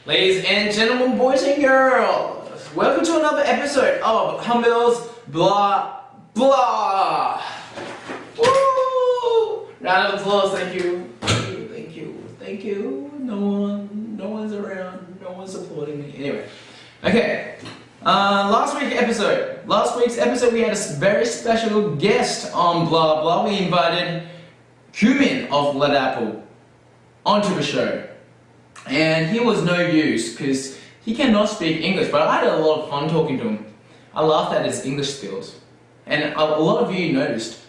Ladies and gentlemen, boys and girls, welcome to another episode of Hanbyul's Blah Blah. Woo! Round of applause, thank you. Thank you. No one's around, no one's supporting me. Anyway, okay. Last week's episode, we had a very special guest on Blah Blah. We invited Cumin of Lead Apple onto the show. And he was no use because he cannot speak English, but I had a lot of fun talking to him. I laughed at his English skills. And a lot of you noticed.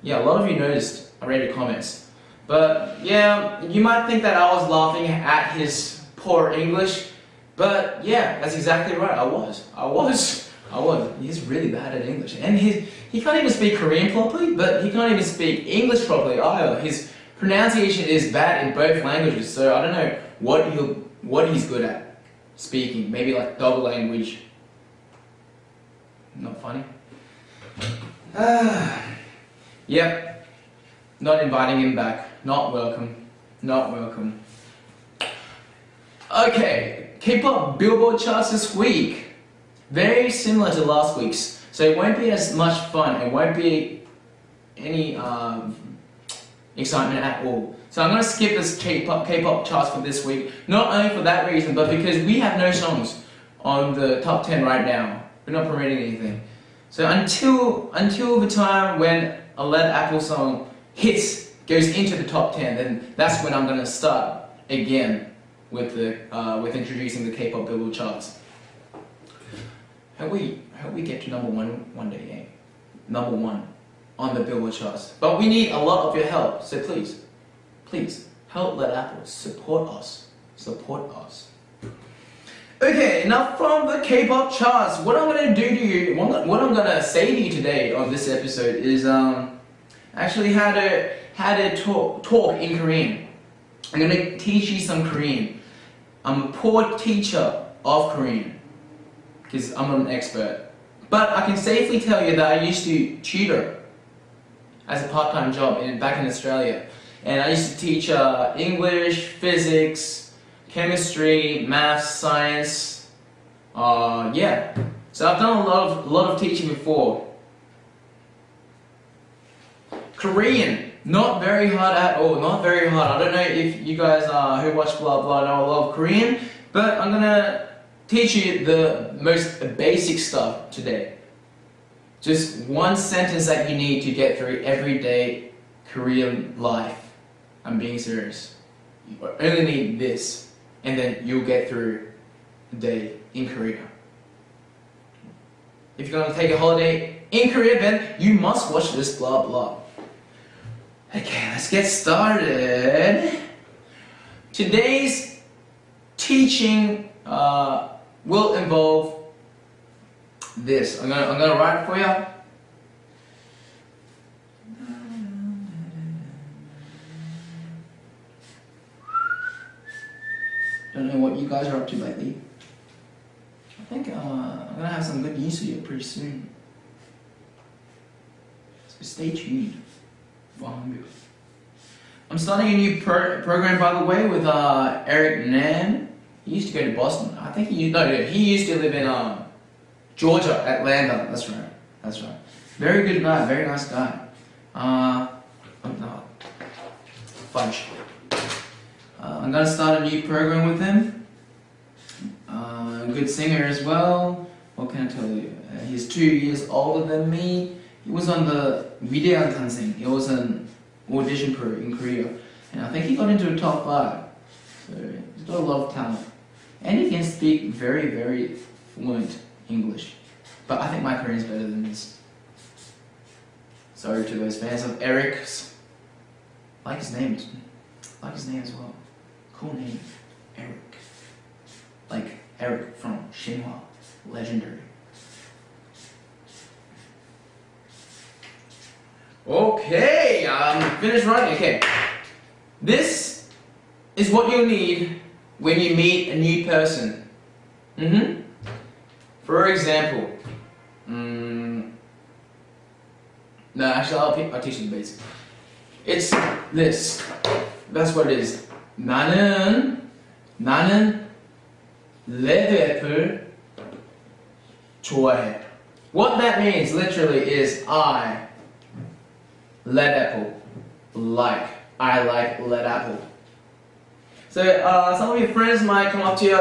Yeah, a lot of you noticed. I read your comments. But yeah, you might think that I was laughing at his poor English. But yeah, that's exactly right. I was. He's really bad at English. And he can't even speak Korean properly, but he can't even speak English properly either. His pronunciation is bad in both languages, so I don't know what he's good at speaking. Maybe like double language. Not funny. Yep. Not inviting him back. Not welcome. Not welcome. Okay, K-pop Billboard charts this week. Very similar to last week's, so it won't be as much fun. It won't be any excitement at all. So I'm going to skip this K-pop charts for this week, not only for that reason, but because we have no songs on the top 10 right now. We're not promoting anything. So until the time when a Lead Apple song goes into the top 10, then that's when I'm going to start again with introducing the K-pop Billboard charts. Hope we get to number one day, eh? Number one on the Billboard charts. But we need a lot of your help, so please help Lead Apple, support us. Okay, now from the K-pop charts, what I'm gonna do to you, what I'm gonna say to you today on this episode is actually how to talk in Korean. I'm gonna teach you some Korean. I'm a poor teacher of Korean because I'm not an expert, but I can safely tell you that I used to tutor as a part-time job back in Australia, and I used to teach English, physics, chemistry, maths, science. Yeah, so I've done a lot of teaching before. Korean, not very hard at all. Not very hard. I don't know if you guys who watch Blah Blah know a lot of Korean, but I'm gonna teach you the most basic stuff today. Just one sentence that you need to get through everyday Korean life. I'm being serious. You only need this, and then you'll get through the day in Korea. If you're going to take a holiday in Korea, then you must watch this Blah Blah. Okay, let's get started. Today's teaching will involve this. I'm gonna write it for you. Don't know what you guys are up to lately. I think I'm gonna have some good news for you pretty soon. So stay tuned for Hanbyul. I'm starting a new program, by the way, with Eric Nan. He used to go to Boston. I think he used to live in Georgia, Atlanta. That's right. Very good guy, very nice guy. Fudge. I'm gonna start a new program with him. Good singer as well. What can I tell you? He's 2 years older than me. He was on the Videoan Dancing. It was an audition in Korea, and I think he got into the top 5. So he's got a lot of talent, and he can speak very, very fluent English. But I think my Korean is better than his. Sorry to those fans of Eric's. Like his name as well. Cool name, Eric. Like Eric from Shinhwa, legendary. Okay, I'm finished writing. Okay, this is what you'll need when you meet a new person. For example, no, actually, I'll teach you the basics. It's this. That's what it is. 나는 레드애플 좋아해. What that means literally is I red apple like. I like red apple. So some of your friends might come up to you,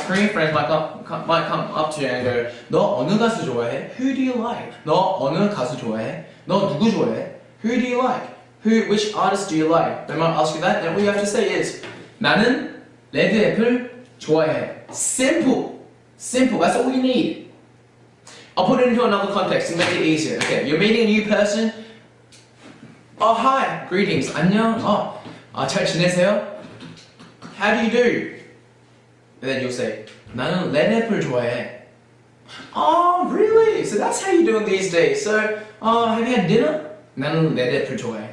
Korean friends might come up to you and go, 너 어느 가수 좋아해? Who do you like? 너 어느 가수 좋아해? 너 누구 좋아해? Who do you like? Which artist do you like? They might ask you that, and what you have to say is 나는 레드애플 좋아해. Simple. Simple. That's all you need. I'll put it into another context to make it easier. Okay, you're meeting a new person. Oh, hi. Greetings. 안녕. 잘 지내세요? How do you do? And then you'll say, 나는 레드애플 좋아해. Oh, really? So that's how you're doing these days. So, have you had dinner? 나는 레드애플 좋아해.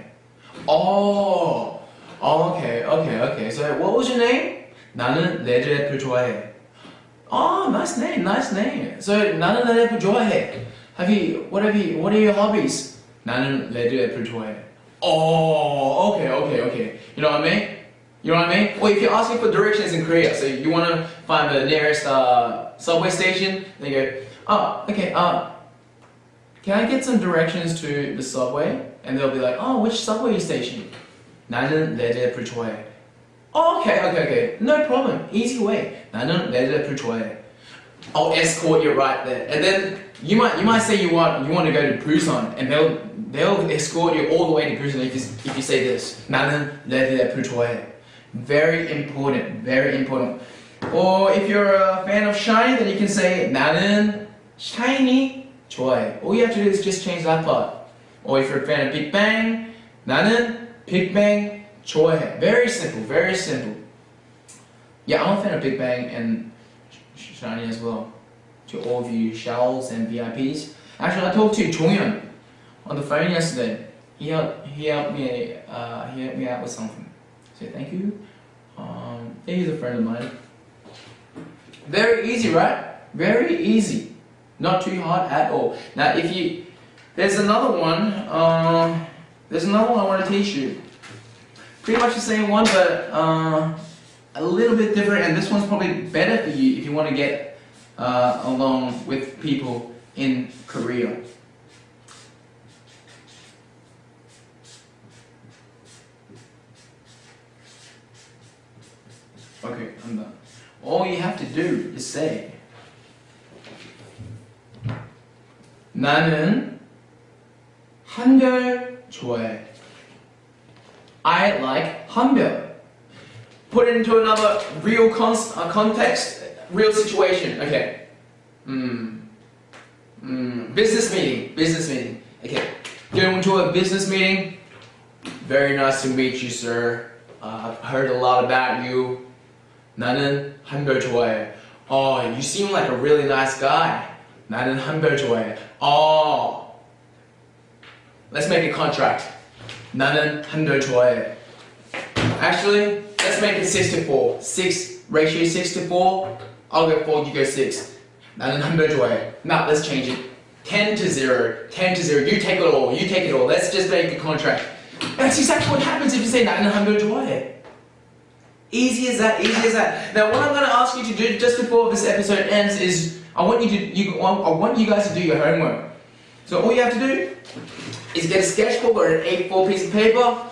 Oh, okay. So, what was your name? 나는 레드애플 좋아해. Oh, nice name. So, 나는 레드애플 좋아해. What are your hobbies? 나는 레드애플 좋아해. Oh, okay. You know what I mean? Or if you're asking for directions in Korea, so you want to find the nearest subway station, then you go, okay, can I get some directions to the subway? And they'll be like, which subway station? 나는 레드애플 좋아해. Okay. No problem. Easy way. 나는 레드애플 좋아해. I'll escort you right there. And then you might say you want to go to Busan, and they'll escort you all the way to Busan if you say this. 나는 레드애플 좋아해. Very important. Or if you're a fan of Shiny, then you can say 나는 Shiny 좋아해. All you have to do is just change that part. Or if you're a fan of Big Bang, 나는 Big Bang 좋아해. Very simple. Yeah, I'm a fan of Big Bang and Shiny as well. To all of you shells and VIPs. Actually, I talked to Jonghyun on the phone yesterday. He helped me out with something. So thank you. He's a friend of mine. Very easy, right? Very easy. Not too hard at all. Now, there's another one I want to teach you. Pretty much the same one, but a little bit different, and this one's probably better for you if you want to get along with people in Korea. Okay, I'm done. All you have to do is say 나는 한별 좋아해. I like Hanbyul. Put it into another real context, real situation. Okay. Business meeting. Okay. Going to a business meeting. Very nice to meet you, sir. I've heard a lot about you. 나는 한별 좋아해. Oh, you seem like a really nice guy. 나는 한별 좋아해. Oh. Let's make a contract. 나는 한별 좋아해. Actually, let's make it 6 to 4. Ratio 6 to 4. I'll go 4, you go 6. 나는 한별 좋아해. Now, let's change it. 10 to 0. You take it all. Let's just make a contract. That's exactly what happens if you say 나는 한별 좋아해. Easy as that. Now, what I'm going to ask you to do just before this episode ends is I want you guys to do your homework. So all you have to do is get a sketchbook or an A4 piece of paper.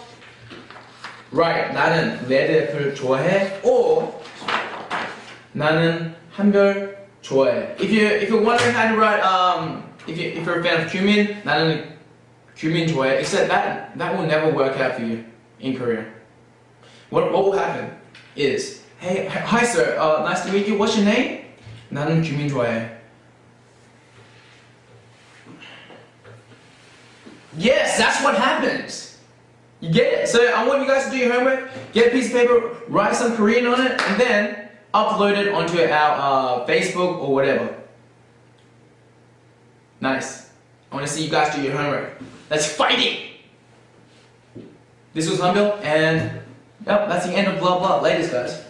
Write 나는 레드애플 좋아해 or 나는 한별 좋아해. If you're wondering how to write if you're a fan of cumin, 나는 cumin 좋아해. Except that will never work out for you in Korea. What will happen is, hey, hi sir, nice to meet you. What's your name? 나는 cumin 좋아해. Yes, that's what happens. You get it? So I want you guys to do your homework, get a piece of paper, write some Korean on it, and then upload it onto our Facebook or whatever. Nice. I want to see you guys do your homework. Let's fight it! This was Hanbyul, and yep, that's the end of blah blah. Ladies, guys.